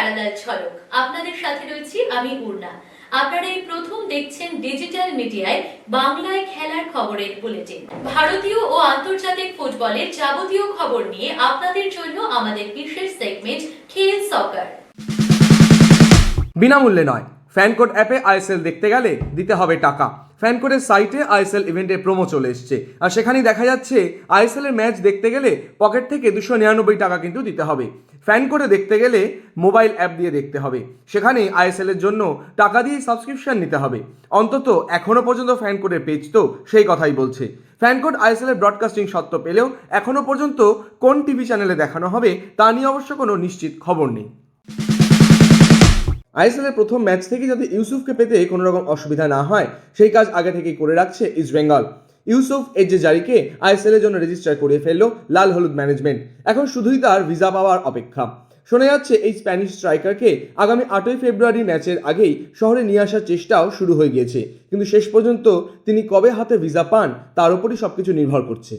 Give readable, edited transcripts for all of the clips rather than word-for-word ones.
Parallel ঝলক। আপনাদের সাথে রয়েছি আমি পূর্ণা। আপনারা এই প্রথম দেখছেন ডিজিটাল মিডিয়ায় বাংলায় খেলার খবরের বুলেটিন। ভারতীয় ও আন্তর্জাতিক ফুটবলের যাবতীয় খবর নিয়ে আপনাদের জন্য আমাদের বিশেষ সেগমেন্ট খেল সকার। বিনামূল্যে নয়, ফ্যানকোড অ্যাপে আইএসএল দেখতে গেলে দিতে হবে টাকা। ফ্যানকোডের সাইটে আইএসএল ইভেন্টের প্রোমো চলে এসছে, আর সেখানেই দেখা যাচ্ছে আইএসএল এর ম্যাচ দেখতে গেলে পকেট থেকে 299 টাকা কিন্তু দিতে হবে। ফ্যানকোডে দেখতে গেলে মোবাইল অ্যাপ দিয়ে দেখতে হবে, সেখানে আইএসএল এর জন্য টাকা দিয়ে সাবস্ক্রিপশন নিতে হবে। অন্তত এখনো পর্যন্ত ফ্যানকোডের পেজ তো সেই কথাই বলছে। ফ্যানকোড আইএসএল এর ব্রডকাস্টিং সত্ত্ব পেলেও এখনো পর্যন্ত কোন টিভি চ্যানেলে দেখানো হবে তা নিয়ে অবশ্য কোনো নিশ্চিত খবর নেই। আইএসএলের প্রথম ম্যাচ থেকে যাতে ইউসুফকে পেতে কোনো রকম অসুবিধা না হয় সেই কাজ আগে থেকেই করে রাখছে ইস্টবেঙ্গল। ইউসুফ এজেজারিকে আইএসএলের জন্য রেজিস্টার করে ফেললো লাল হলুদ ম্যানেজমেন্ট। এখন শুধুই তার ভিসা পাওয়ার অপেক্ষা। শোনা যাচ্ছে এই স্প্যানিশ স্ট্রাইকারকে আগামী 8ই ফেব্রুয়ারি ম্যাচের আগেই শহরে নিয়ে আসার চেষ্টাও শুরু হয়ে গিয়েছে, কিন্তু শেষ পর্যন্ত তিনি কবে হাতে ভিসা পান তার উপরই সবকিছু নির্ভর করছে।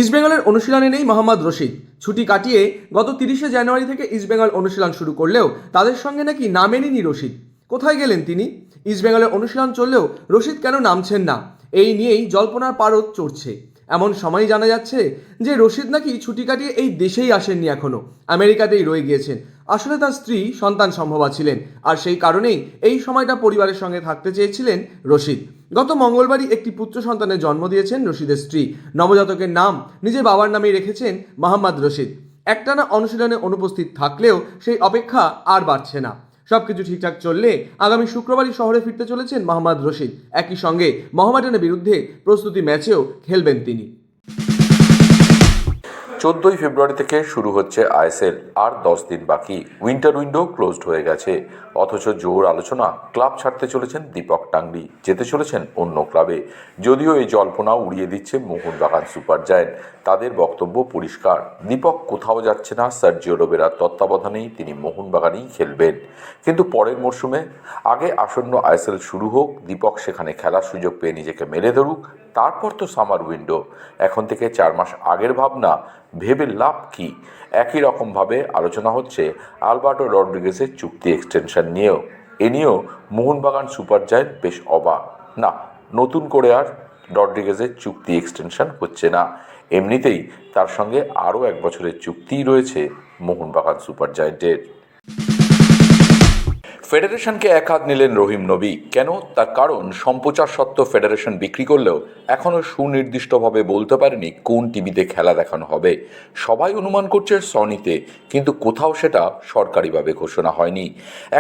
ইস্টবেঙ্গলের অনুশীলনে নেই মোহাম্মদ রশিদ। ছুটি কাটিয়ে গত 30শে জানুয়ারি থেকে ইস্টবেঙ্গল অনুশীলন শুরু করলেও তাদের সঙ্গে নাকি নামেননি রশিদ। কোথায় গেলেন তিনি? ইস্টবেঙ্গলের অনুশীলন চললেও রশিদ কেন নামছেন না, এই নিয়েই জল্পনার পারদ চড়ছে। এমন সময় জানা যাচ্ছে যে রশিদ নাকি ছুটি কাটিয়ে এই দেশেই আসেননি, এখনও আমেরিকাতেই রয়ে গিয়েছেন। আসলে তার স্ত্রী সন্তান সম্ভবা ছিলেন, আর সেই কারণেই এই সময়টা পরিবারের সঙ্গে থাকতে চেয়েছিলেন রশিদ। গত মঙ্গলবারই একটি পুত্র সন্তানের জন্ম দিয়েছেন রশিদের স্ত্রী। নবজাতকের নাম নিজের বাবার নামেই রেখেছেন মোহাম্মদ রশিদ। একটানা অনুশীলনে অনুপস্থিত থাকলেও সেই অপেক্ষা আর বাড়ছে না। সবকিছু ঠিকঠাক চললে আগামী শুক্রবারই শহরে ফিরতে চলেছেন মোহাম্মদ রশিদ। একই সঙ্গে মোহামেডানের বিরুদ্ধে প্রস্তুতি ম্যাচেও খেলবেন তিনি। 14ই ফেব্রুয়ারি থেকে শুরু হচ্ছে আইএসএল, আর 10 দিন বাকি। উইন্টার উইন্ডো ক্লোজড হয়ে গেছে, অথচ জোর আলোচনা ক্লাব ছাড়তে চলেছেন দীপক টাংরি, যেতে চলেছেন অন্য ক্লাবে। যদিও এই জল্পনা উড়িয়ে দিচ্ছে মোহনবাগান সুপার জায়েন্ট। তাদের বক্তব্য পরিষ্কার, দীপক কোথাও যাচ্ছে না, সার্জিও রোবেরার তত্ত্বাবধানেই তিনি মোহনবাগানেই খেলবেন। কিন্তু পরের মরশুমে আগে আসন্ন আইএসএল শুরু হোক, দীপক সেখানে খেলার সুযোগ পেয়ে নিজেকে মেলে ধরুক, তারপর তো সামার উইন্ডো। এখন থেকে 4 মাস আগের ভাবনা ভেবে লাভ কি? একই রকমভাবে আলোচনা হচ্ছে আলবার্টো রড্রিগেজের চুক্তি এক্সটেনশন নিয়েও। এ নিয়েও মোহনবাগান সুপার জায়েন্ট বেশ অবাক। না, নতুন করে আর রড্রিগেজের চুক্তি এক্সটেনশন হচ্ছে না। এমনিতেই তার সঙ্গে আরও 1 বছরের চুক্তিই রয়েছে মোহনবাগান সুপার জায়েন্টের। ফেডারেশনকে এক হাত নিলেন রহিম নবী। কেন? তার কারণ সম্প্রচার সত্ত্বেও ফেডারেশন বিক্রি করলেও এখনও সুনির্দিষ্টভাবে বলতে পারেনি কোন টিভিতে খেলা দেখানো হবে। সবাই অনুমান করছে সনিতে, কিন্তু কোথাও সেটা সরকারিভাবে ঘোষণা হয়নি।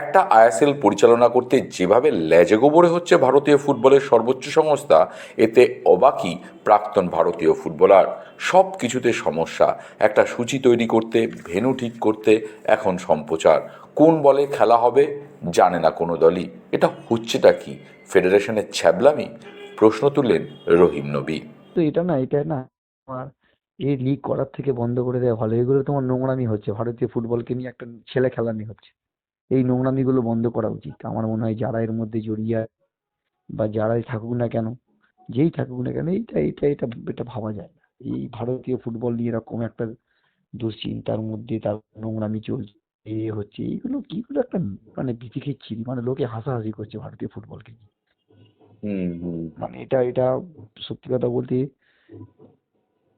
একটা আইএসএল পরিচালনা করতে যেভাবে লেজে গোবরে হচ্ছে ভারতীয় ফুটবলের সর্বোচ্চ সংস্থা, এতে অবাকই প্রাক্তন ভারতীয় ফুটবলার। সব কিছুতে সমস্যা। একটা সূচি তৈরি করতে, ভেন্যু ঠিক করতে, এখন সম্প্রচার। কোন বলে খেলা হবে জানে না কোনো দলই। এটা হচ্ছেটা কি? ফেডারেশনের ছ্যাবলামি? প্রশ্ন তুললেন রহিম নবী। তো এটা না তোমার এই লিগ করার থেকে বন্ধ করে দেওয়া ভালো। এগুলো তোমার নোংরামি হচ্ছে, ভারতীয় ফুটবলকে নিয়ে একটা ছেলে খেলানি হচ্ছে। এই নোংরামিগুলো বন্ধ করা উচিত আমার মনে হয়। যারা এর মধ্যে জড়িয়ে বা যারাই থাকুক না কেন, যেই থাকুক না কেন, এইটা এটা এটা এটা ভাবা যায় না। এই ভারতীয় ফুটবল নিয়ে এরকম একটা দুশ্চিন্তার মধ্যে তার নোংরামি চলছে, এ হচ্ছে, এইগুলো কিগুলো একটা মানে ভীতি খিচ্ছিরি, মানে লোকে হাসাহাসি করছে ভারতীয় ফুটবলকে নিয়ে। মানে এটা এটা সত্যি কথা বলতে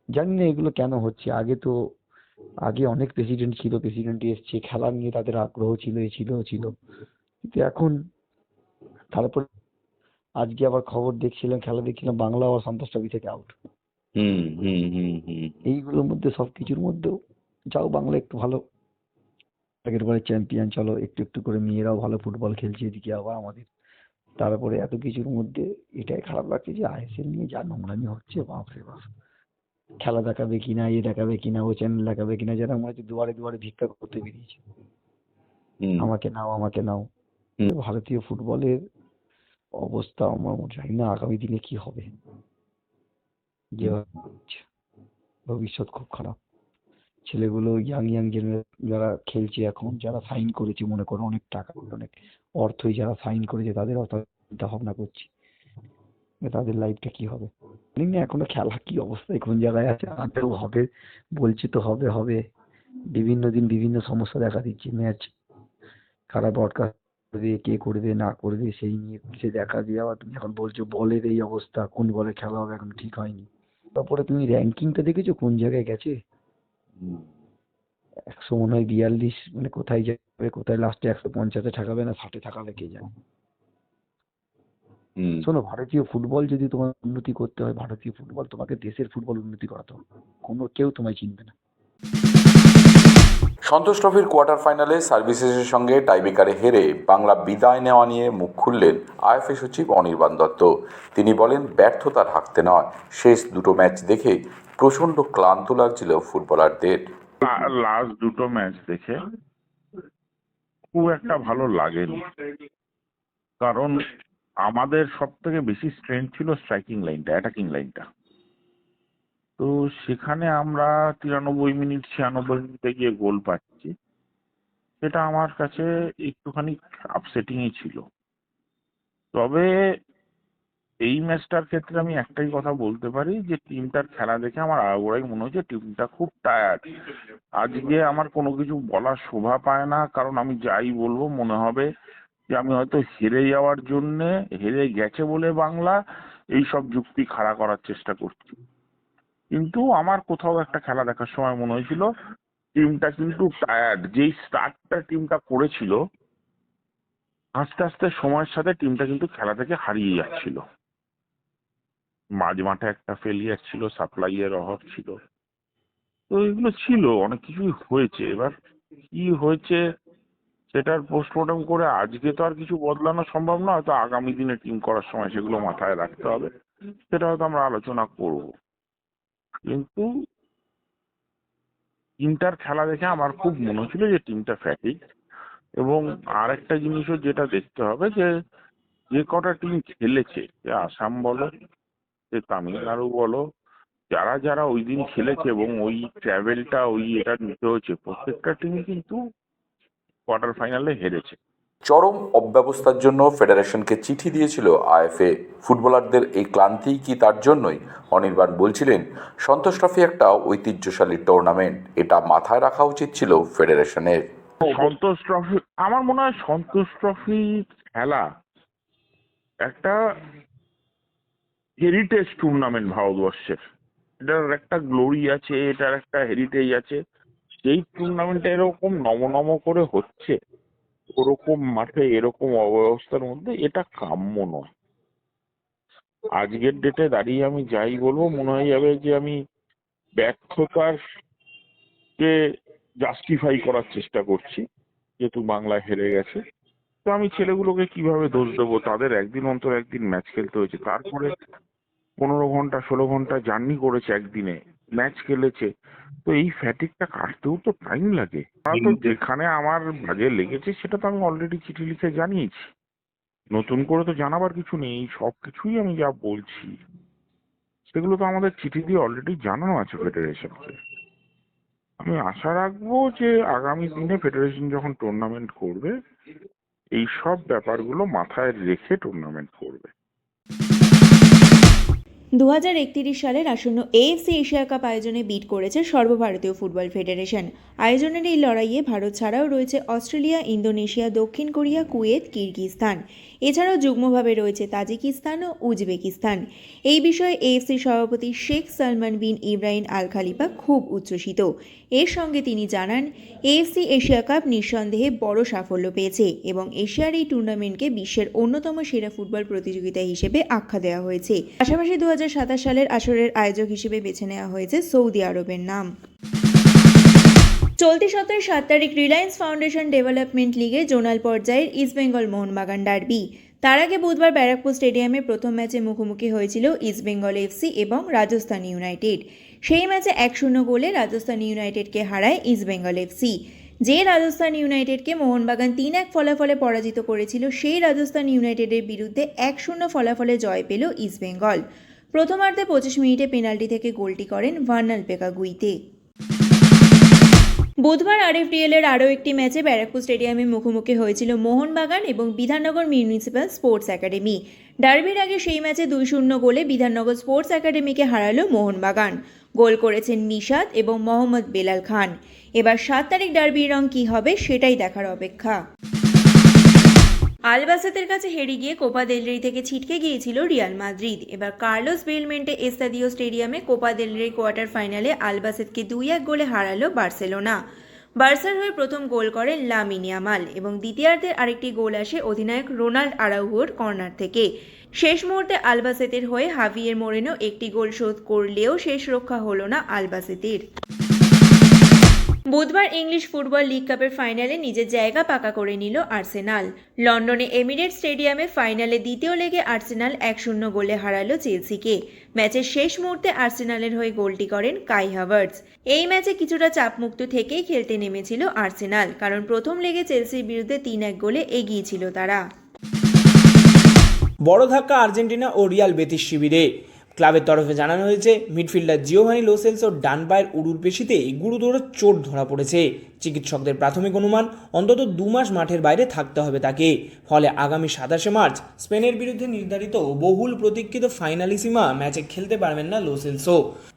জানি না এগুলো কেন হচ্ছে। আগে অনেক প্রেসিডেন্ট ছিল, প্রেসিডেন্ট এসছে, খেলা নিয়ে তাদের আগ্রহ ছিল, এ ছিল, কিন্তু এখন তারপর আজকে আবার খবর দেখছিলাম, খেলা দেখছিলাম, বাংলা আবার সন্তোষ ট্রফি থেকে আউট। এইগুলোর মধ্যে সবকিছুর মধ্যেও যাও বাংলা একটু ভালো, আগের বারে চ্যাম্পিয়ন, চলো একটু একটু করে মেয়েরাও ভালো ফুটবল খেলছে, এদিকে আবার আমাদের। তারপরে এত কিছুর মধ্যে এটাই খারাপ লাগছে যে আইএসএল নিয়ে যা নোংরামি হচ্ছে, বাপরে বাপ। খেলা দেখাবে কিনা, এ দেখাবে কিনা, ও চ্যানেল দেখাবে কিনা, যারা মনে হচ্ছে দুয়ারে দুয়ারে ভিক্ষা করতে বেরিয়েছে, আমাকে নাও আমাকে নাও। ভারতীয় ফুটবলের অবস্থা আমার জানি না আগামী দিনে কি হবে। যে ভবিষ্যৎ খুব খারাপ। ছেলেগুলো ইয়াং যারা খেলছে এখন, যারা সাইন করেছে, মনে করো অনেক টাকা অনেক অর্থই যারা সাইন করেছে, তাদের চিন্তা ভাবনা করছি তাদের লাইফটা কি হবে। জানি না এখনো খেলা কি অবস্থায় কোন জায়গায় আছে। আদৌ হবে বলছে তো হবে হবে, বিভিন্ন দিন বিভিন্ন সমস্যা দেখা দিচ্ছে। ম্যাচ কারা ব্রডকাস্ট করবে, কে করবে না করবে সেই নিয়ে সে দেখা দিয়ে আবার তুমি এখন বলছো বলের এই অবস্থা, কোন বলে খেলা হবে এখন ঠিক হয়নি। তারপরে তুমি র্যাঙ্কিংটা দেখেছো কোন জায়গায় গেছে? 100 মনে হয় 42, মানে কোথায় যাবে, কোথায় লাস্টে 150-এ ঠেকাবে না 60-এ ঠেকাবে কে জানে। শোনো, ভারতীয় ফুটবল যদি তোমার উন্নতি করতে হয়, ভারতীয় ফুটবল তোমাকে দেশের ফুটবল উন্নতি করাতে হবে, কেউ তোমায় চিনবে না। সন্তোষ ট্রফির কোয়ার্টার ফাইনালে সার্ভিসেসের সঙ্গে টাইব্রেকারে হেরে বাংলা বিদায় নেওয়া নিয়ে মুখ খুললেন আইএফএ সচিব অনির্বাণ দত্ত। তিনি বলেন, ব্যর্থতা ঢাকতে নয়, শেষ দুটো ম্যাচ দেখে প্রচণ্ড ক্লান্ত লাগছিল ফুটবলারদের। লাস্ট দুটো ম্যাচ দেখে খুব একটা ভালো লাগেনি, কারণ আমাদের সব থেকে বেশি স্ট্রেংথ ছিল স্ট্রাইকিং লাইনটা, অ্যাটাকিং লাইনটা। তো সেখানে আমরা 93 মিনিট 96 মিনিটে গিয়ে গোল পাচ্ছি, সেটা আমার কাছে একটুখানি আপসেটিংই ছিল। তবে এই ম্যাচটার ক্ষেত্রে আমি একটাই কথা বলতে পারি যে টিমটার খেলা দেখে আমার আগাগোড়াই মনে হচ্ছে টিমটা খুব টায়ার্ড। আজকে আমার কোনো কিছু বলার শোভা পায় না, কারণ আমি যাই বলবো মনে হবে যে আমি হয়তো হেরে যাওয়ার জন্যে, হেরে গেছে বলে বাংলা এই সব যুক্তি খাড়া করার চেষ্টা করছি। কিন্তু আমার কোথাও একটা খেলা দেখার সময় মনে হয়েছিল টিমটা কিন্তু টায়ার্ড। যেই স্টার্টটা টিমটা করেছিল, আস্তে আস্তে সময়ের সাথে টিমটা কিন্তু খেলা থেকে হারিয়ে যাচ্ছিল। মাঝ মাঠে একটা ফেলিয়ার ছিল, সাপ্লাইয়ের অভাব ছিল, তো এগুলো ছিল, অনেক কিছুই হয়েছে। এবার কি হয়েছে সেটার পোস্টমর্টম করে আজকে তো আর কিছু বদলানো সম্ভব না, হয়তো আগামী দিনে টিম করার সময় সেগুলো মাথায় রাখতে হবে, সেটা হয়তো আমরা আলোচনা করব। কিন্তু টিমটার খেলা দেখে আমার খুব মনে হচ্ছিল যে টিমটা ফ্যাটিক। এবং আর একটা জিনিসও যেটা দেখতে হবে যে কটা টিম খেলেছে, যে আসাম বলো, যে তামিলনাড়ু বলো, যারা যারা ওই দিন খেলেছে এবং ওই ট্রাভেলটা এটা নিতে হয়েছে, প্রত্যেকটা টিম কিন্তু কোয়ার্টার ফাইনালে হেরেছে। চরম অব্যবস্থার জন্য ফেডারেশনকে চিঠি দিয়েছিল আইএফএ। ফুটবলারদের এই ক্লান্তি কি তার জন্যই? অনির্বাণ বলছিলেন, সন্তোষ ট্রফি একটা ঐতিহ্যশালী টুর্নামেন্ট, এটা মাথায় রাখা উচিত ছিল ফেডারেশনের। সন্তোষ ট্রফি, আমার মনে হয় সন্তোষ ট্রফি খেলা একটা হেরিটেজ টুর্নামেন্ট ভারতবর্ষের। এটার একটা গ্লোরি আছে, এটার একটা হেরিটেজ আছে। সেই টুর্নামেন্টটা এরকম নম করে হচ্ছে, ওরকম মাঠে এরকম অবস্থার মধ্যে, এটা কাম্য নয়। আজকের ডেটে দাঁড়িয়ে আমি যাই বলবো মনে হয়ে যাবে যে আমি ব্যর্থতার কে জাস্টিফাই করার চেষ্টা করছি, যেহেতু বাংলা হেরে গেছে। তো আমি ছেলেগুলোকে কিভাবে দোষ দেবো? তাদের একদিন অন্তর একদিন ম্যাচ খেলতে হয়েছে, তারপরে 15 ঘন্টা 16 ঘন্টা জার্নি করেছে, একদিনে ম্যাচ খেলেছে। তো এই ফ্যাটিকটা কাটতেও তো টাইম লাগে। তো যেখানে আমার বাজে লেগেছে সেটা তো আমি অলরেডি চিঠি লিখে জানিয়েছি, নতুন করে তো জানাবার কিছু নেই। সব কিছুই আমি যা বলছি সেগুলো তো আমাদের চিঠি দিয়ে অলরেডি জানানো আছে ফেডারেশনকে। আমি আশা রাখবো যে আগামী দিনে ফেডারেশন যখন টুর্নামেন্ট করবে, এই সব ব্যাপারগুলো মাথায় রেখে টুর্নামেন্ট করবে। 2031 সালের আসন্ন এএফসি এশিয়া কাপ আয়োজনে বিড করেছে সর্বভারতীয় ফুটবল ফেডারেশন। আয়োজনের এই লড়াইয়ে ভারত ছাড়াও রয়েছে অস্ট্রেলিয়া, ইন্দোনেশিয়া, দক্ষিণ কোরিয়া, কুয়েত, কিরগিজস্তান। এছাড়াও যুগ্মভাবে রয়েছে তাজিকিস্তান ও উজবেকিস্তান। এই বিষয়ে এএফসি সভাপতি শেখ সালমান বিন ইব্রাহিম আল খালিফা খুব উচ্ছ্বসিত। এর সঙ্গে তিনি জানান, এএফসি এশিয়া কাপ নিঃসন্দেহে বড় সাফল্য পেয়েছে এবং এশিয়ার এই টুর্নামেন্টকে বিশ্বের অন্যতম সেরা ফুটবল প্রতিযোগিতা হিসেবে আখ্যা দেওয়া হয়েছে। পাশাপাশি 2027 সালের আসরের আয়োজক হিসেবে বেছে নেওয়া হয়েছে সৌদি আরবের নাম। চলতি সপ্তাহের 7 তারিখ রিলায়েন্স ফাউন্ডেশন ডেভেলপমেন্ট লিগে জোনাল পর্যায়ের ইস্টবেঙ্গল মোহনবাগান ডার্বি। তার আগে বুধবার ব্যারাকপুর স্টেডিয়ামে প্রথম ম্যাচে মুখোমুখি হয়েছিল ইস্টবেঙ্গল এফসি এবং রাজস্থান ইউনাইটেড। সেই ম্যাচে 1-0 গোলে রাজস্থান ইউনাইটেডকে হারায় ইস্টবেঙ্গল এফসি। যে রাজস্থান ইউনাইটেডকে মোহনবাগান 3-1 ফলাফলে পরাজিত করেছিল, সেই রাজস্থান ইউনাইটেডের বিরুদ্ধে 1-0 ফলাফলে জয় পেল ইস্টবেঙ্গল। প্রথমার্ধে 25 মিনিটে পেনাল্টি থেকে গোলটি করেন ভার্নাল পেকাগুইতে। বুধবার আরএফডিএল এর আরও একটি ম্যাচে ব্যারাকপুর স্টেডিয়ামে মুখোমুখি হয়েছিল মোহনবাগান এবং বিধাননগর মিউনিসিপ্যাল স্পোর্টস একাডেমি। ডার্বির আগে সেই ম্যাচে 2-0 গোলে বিধাননগর স্পোর্টস একাডেমিকে হারালো মোহনবাগান। গোল করেছেন মিশাত এবং মোহাম্মদ বেলাল খান। এবার 7 তারিখ ডার্বির রং কী হবে সেটাই দেখার অপেক্ষা। আলবাসেতের কাছে হেরে গিয়ে কোপা দেল রে থেকে ছিটকে গিয়েছিল রিয়াল মাদ্রিদ। এবার কার্লোস বেলমেন্টে এস্তাদিও স্টেডিয়ামে কোপা দেল রে কোয়ার্টার ফাইনালে আলবাসেতকে 2-1 গোলে হারালো বার্সেলোনা। বার্সার হয়ে প্রথম গোল করেন লামিন ইয়ামাল এবং দ্বিতীয়ার্ধের আরেকটি গোল আসে অধিনায়ক রোনাল্ড আরাউহোর কর্নার থেকে। শেষ মুহূর্তে আলবাসেতের হয়ে হাভিয়ের মোরেনো একটি গোল শোধ করলেও শেষ রক্ষা হলো না আলবাসেতের। বুধবার ইংলিশ ফুটবল লিগ কাপের ফাইনালে নিজের জায়গা পাকা করে নিল আর্সেনাল। লন্ডনে এমিরেটস স্টেডিয়ামে ফাইনালে দ্বিতীয় লেগে আর্সেনাল 1-0 গোলে হারালো চেলসিকে। ম্যাচের শেষ মুহূর্তে আর্সেনালের হয়ে গোলটি করেন কাই হাভার্টস। এই ম্যাচে কিছুটা চাপমুক্ত থেকেই খেলতে নেমেছিল আর্সেনাল, কারণ প্রথম লেগে চেলসির বিরুদ্ধে 3-1 গোলে এগিয়ে ছিল তারা। বড় ধাক্কা আর্জেন্টিনা ও রিয়াল বেতিস শিবিরে। ক্লাবের তরফে জানানো হয়েছে মিডফিল্ডার জিওভানি লো সেলসোর ডান পায়ের উরুর পেশিতে গুরুতর চোট ধরা পড়েছে। চিকিৎসকদের প্রাথমিক অনুমান অন্তত 2 মাস মাঠের বাইরে থাকতে হবে তাকে। ফলে আগামী 27 মার্চ স্পেনের বিরুদ্ধে নির্ধারিত বহুল প্রতীক্ষিত ফাইনালিসিমা ম্যাচে খেলতে পারবেন না লো সেলসো।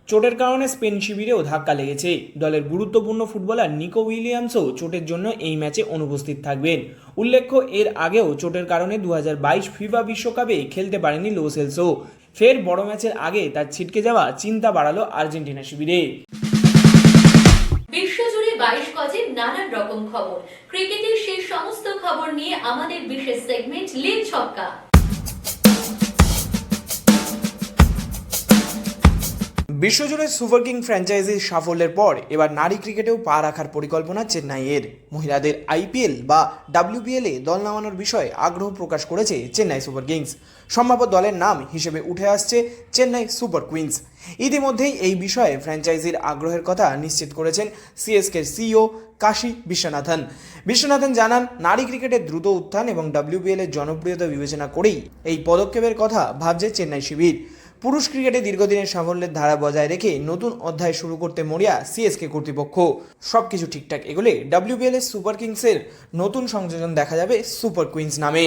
চোটের কারণে স্পেন শিবিরেও ধাক্কা লেগেছে। দলের গুরুত্বপূর্ণ ফুটবলার নিকো উইলিয়ামসও চোটের জন্য এই ম্যাচে অনুপস্থিত থাকবেন। উল্লেখ্য, এর আগেও চোটের কারণে 2022 ফিফা বিশ্বকাপে খেলতে পারেনি লো সেলসো। ফের বড় ম্যাচের আগে তার ছিটকে যাওয়া চিন্তা বাড়ালো আর্জেন্টিনা শিবিরে। বিশ্বজুড়ে 22 গজের নানান রকম খবর, ক্রিকেটের সেই সমস্ত খবর নিয়ে আমাদের বিশেষ সেগমেন্ট লীগ ছক্কা। বিশ্বজুড়ে সুপার কিং ফ্র্যাঞ্চাইজির সাফল্যের পর এবার নারী ক্রিকেটেও পা রাখার পরিকল্পনা চেন্নাইয়ের। মহিলাদের আইপিএল বা ডাব্লিউপিএলে দল নামানোর বিষয়ে আগ্রহ প্রকাশ করেছে চেন্নাই সুপার কিংস। সম্ভাব্য দলের নাম হিসেবে উঠে আসছে চেন্নাই সুপার কুইন্স। ইতিমধ্যেই এই বিষয়ে ফ্র্যাঞ্চাইজির আগ্রহের কথা নিশ্চিত করেছেন সিএসকের সিইও কাশী বিশ্বনাথন জানান, নারী ক্রিকেটের দ্রুত উত্থান এবং ডাব্লিউপিএলের জনপ্রিয়তা বিবেচনা করেই এই পদক্ষেপের কথা ভাবছে চেন্নাই শিবির। পুরুষ ক্রিকেটে দীর্ঘদিনের সাফল্যের ধারা বজায় রেখে নতুন অধ্যায় শুরু করতে মরিয়া সিএসকে কর্তৃপক্ষ। সবকিছু ঠিকঠাক এগোলে ডাব্লিউপিএল এর সুপার কিংসের নতুন সংযোজন দেখা যাবে সুপার কুইন্স নামে।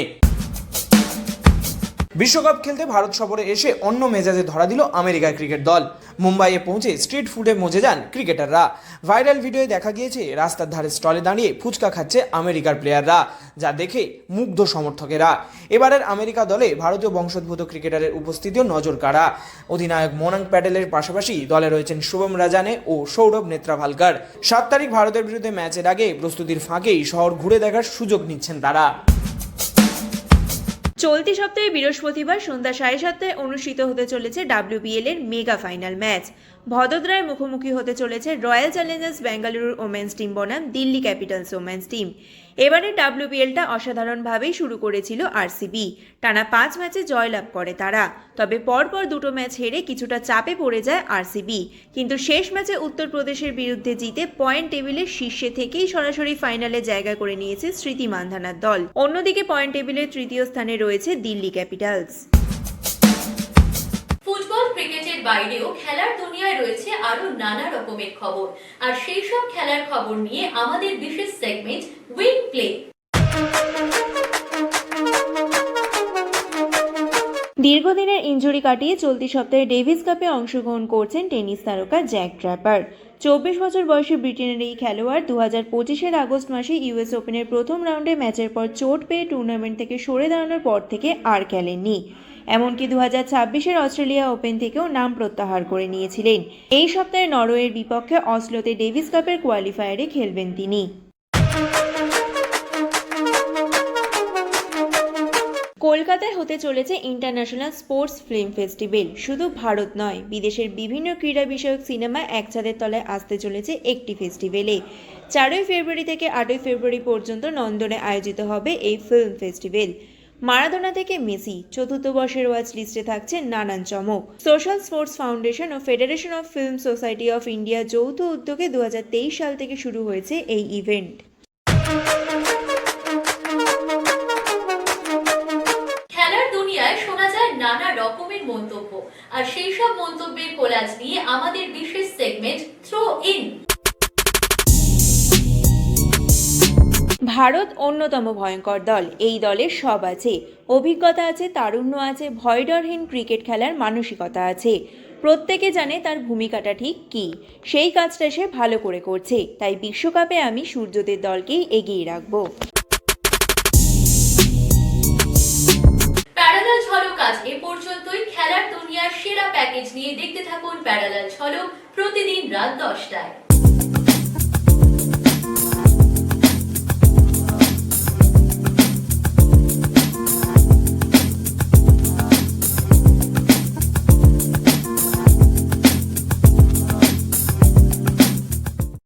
বিশ্বকাপ খেলতে ভারত সফরে এসে অন্য মেজাজে ধরা দিল আমেরিকার ক্রিকেট দল। মুম্বাইয়ে পৌঁছে স্ট্রিট ফুডে মজে যান ক্রিকেটাররা। ভাইরাল ভিডিওয়ে দেখা গিয়েছে রাস্তার ধারে স্টলে দাঁড়িয়ে ফুচকা খাচ্ছে আমেরিকার প্লেয়াররা, যা দেখে মুগ্ধ সমর্থকেরা। এবারের আমেরিকা দলে ভারতীয় বংশোদ্ভূত ক্রিকেটারের উপস্থিতিও নজর কাড়া। অধিনায়ক মনাঙ্ক প্যাটেলের পাশাপাশি দলে রয়েছেন শুভম রাজানে ও সৌরভ নেত্রাভালকার। 7 তারিখ ভারতের বিরুদ্ধে ম্যাচের আগে প্রস্তুতির ফাঁকেই শহর ঘুরে দেখার সুযোগ নিচ্ছেন তারা। চলতি সপ্তাহে বৃহস্পতিবার সন্ধ্যা 7:30টায় অনুষ্ঠিত হতে চলেছে ডাব্লিউপিএল এর মেগা ফাইনাল ম্যাচ। ভদোদরায় মুখোমুখি হতে চলেছে রয়্যাল চ্যালেঞ্জার্স বেঙ্গালুরুর ওমেন্স টিম বনাম দিল্লি ক্যাপিটালস ওমেন্স টিম। এবারে ডাব্লিউপিএলটা অসাধারণভাবেই শুরু করেছিল আরসিবি। টানা 5 ম্যাচে জয়লাভ করে তারা। তবে পরপর 2টো ম্যাচ হেরে কিছুটা চাপে পড়ে যায় আরসিবি, কিন্তু শেষ ম্যাচে উত্তরপ্রদেশের বিরুদ্ধে জিতে পয়েন্ট টেবিলের শীর্ষে থেকেই সরাসরি ফাইনালে জায়গা করে নিয়েছে স্মৃতি মান্ধানার দল। অন্যদিকে পয়েন্ট টেবিলের তৃতীয় স্থানে রয়েছে দিল্লি ক্যাপিটালস। ফুটবল ক্রিকেটের বাইরেও খেলার দুনিয়ায় রয়েছে আরো নানা রকমের খবর, আর সেই সব খেলার খবর নিয়ে আমাদের বিশেষ সেগমেন্ট উইং প্লে। দীর্ঘদিনের ইনজুরি কাটিয়ে চলতি সপ্তাহে ডেভিস কাপে অংশগ্রহণ করছেন টেনিস তারকা জ্যাক ড্র্যাপার। 24 বছর বয়সী ব্রিটেনের এই খেলোয়াড় 2025-এর আগস্ট মাসে ইউএস ওপেনের প্রথম রাউন্ডে ম্যাচের পর চোট পেয়ে টুর্নামেন্ট থেকে সরে দাঁড়ানোর পর থেকে আর খেলেননি। এমনকি 2026-এর অস্ট্রেলিয়া ওপেন থেকেও নাম প্রত্যাহার করে নিয়েছিলেন। এই সপ্তাহে নরওয়ের বিপক্ষে অসলোতে ডেভিস কাপের কোয়ালিফায়ারে খেলবেন তিনি। কলকাতায় হতে চলেছে ইন্টারন্যাশনাল স্পোর্টস ফিল্ম ফেস্টিভ্যাল। শুধু ভারত নয়, বিদেশের বিভিন্ন ক্রীড়া বিষয়ক সিনেমা এক ছাদের তলায় আসতে চলেছে একটি ফেস্টিভ্যালে। 4ই ফেব্রুয়ারি থেকে 8ই ফেব্রুয়ারি পর্যন্ত লন্ডনে আয়োজিত হবে এই ফিল্ম ফেস্টিভ্যাল। মারাদোনা থেকে মেসি, চতুর্থ বর্ষের ওয়াচ লিস্টে থাকছে নানান চমক। সোশ্যাল স্পোর্টস ফাউন্ডেশন ও federation of film society of India যৌথ উদ্যোগে 2023 সাল থেকে শুরু হয়েছে এই ইভেন্ট। খেলার দুনিয়ায় শোনা যায় নানা রকমের মন্তব্য, আর সেই সব মন্তব্যের কোলাজ নিয়ে আমাদের বিশেষ সেগমেন্ট থ্রো ইন। ভারত অন্যতম ভয়ঙ্কর দল। এই দলের সব আছে, অভিজ্ঞতা আছে, তারুণ্য আছে, ভয়ডরহীন ক্রিকেট খেলার মানসিকতা আছে। প্রত্যেকে জানে তার ভূমিকাটা ঠিক কী, সেই কাজটা সে ভালো করে করছে। তাই বিশ্বকাপে আমি সূর্যদের দলকেই এগিয়ে রাখবো। প্যারালাল ঝলক আজ এ পর্যন্তই। খেলার দুনিয়ার সেরা প্যাকেজ নিয়ে দেখতে থাকুন প্যারালাল ঝলক প্রতিদিন রাত 10টায়।